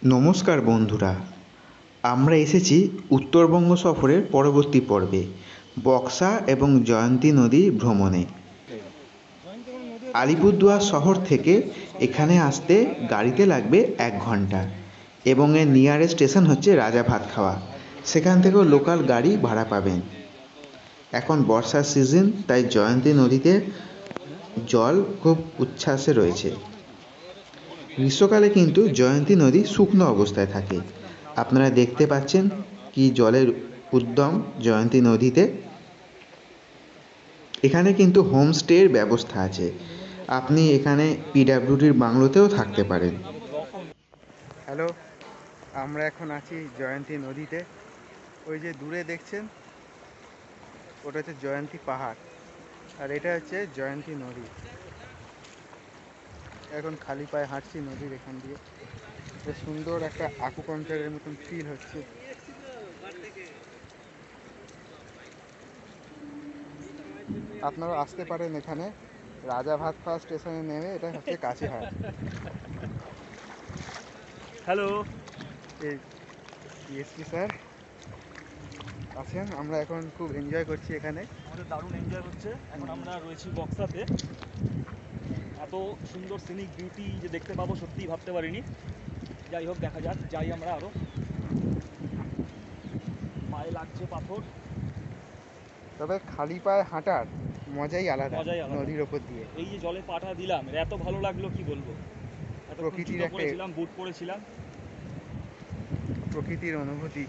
নমস্কার বন্ধুরা, আমরা এসেছি উত্তরবঙ্গ সফরের পরবর্তী পর্বে বক্সা এবং জয়ন্তী নদী ভ্রমণে। আলিপুরদুয়ার শহর থেকে এখানে আসতে গাড়িতে লাগবে 1 ঘন্টা এবং এর নিয়ারেস্ট স্টেশন হচ্ছে রাজা ভাতখাওয়া। সেখান থেকেও লোকাল গাড়ি ভাড়া পাবেন। এখন বর্ষার সিজন, তাই জয়ন্তী নদীতে জল খুব উচ্ছ্বাসে রয়েছে। গ্রীষ্মকালে কিন্তু জয়ন্তী নদী শুকনো অবস্থায় থাকে। আপনারা দেখতে পাচ্ছেন কি জলের উদ্যম জয়ন্তী নদীতে। এখানে কিন্তু হোমস্টের ব্যবস্থা আছে। আপনি এখানে পিডাব্লিউডির বাংলোতেও থাকতে পারেন। হ্যালো, আমরা এখন আছি জয়ন্তী নদীতে। ওই যে দূরে দেখছেন, ওটা হচ্ছে জয়ন্তী পাহাড়, আর এটা হচ্ছে জয়ন্তী নদী। এখন খালি পায়ে হাঁটছি নদীর এখান দিয়ে। বেশ সুন্দর একটা আকুপাঞ্চারের মতন ফিল হচ্ছে। আপনারা আসতে পারেন এখানে রাজা ভাতখাওয়া স্টেশনে নেমে, এটা হচ্ছে কাছে হয়। হ্যালো, এই সিএসপি স্যার আছেন। আমরা এখন খুব এনজয় করছি এখানে। আমাদের দারুণ এনজয় হচ্ছে। এখন আমরা রয়েছি বক্সাতে। এত সুন্দর সিনিক বিউটি যে দেখতে পাবো সত্যিই ভাবতে পারিনি। যাই হোক, দেখা যাক, যাই আমরা আরও। পায়ে লাগছে পাথর, তবে খালি পায়ে হাঁটার মজাই আলাদা মজাই আলাদা। নদীর ওপর দিয়ে। এই যে জলে পাটা দিলাম, এত ভালো লাগলো কি বলবো। এতক্ষণ প্রকৃতির জুতো একটা পরেছিলাম, বুট পরেছিলাম। প্রকৃতির অনুভূতি।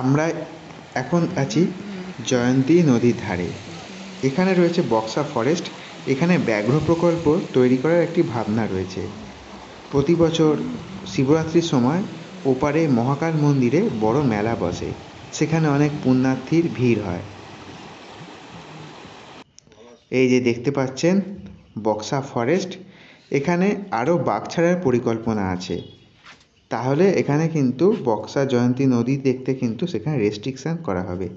আমরা এখন আছি জয়ন্তী নদীর ধারে। এখানে রয়েছে বক্সা ফরেস্ট। এখানে ব্যাঘ্র প্রকল্প তৈরি করার একটি ভাবনা রয়েছে। প্রতি বছর শিবরাত্রির সময় ওপারে মহাকাল মন্দিরে বড় মেলা বসে। সেখানে অনেক পুণ্যার্থীর ভিড় হয়। এই যে দেখতে পাচ্ছেন বক্সা ফরেস্ট। এখানে আরও বাঘ ছাড়ার পরিকল্পনা আছে। তাহলে এখানে কিন্তু বক্সা জয়ন্তী নদী দেখতে কিন্তু সেখানে রেস্ট্রিকশান করা হবে।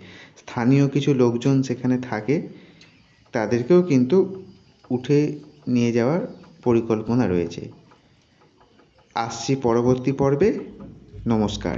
স্থানীয় কিছু লোকজন সেখানে থাকে, তাদেরকেও কিন্তু উঠে নিয়ে যাওয়ার পরিকল্পনা রয়েছে। আসছি পরবর্তী পর্বে। নমস্কার।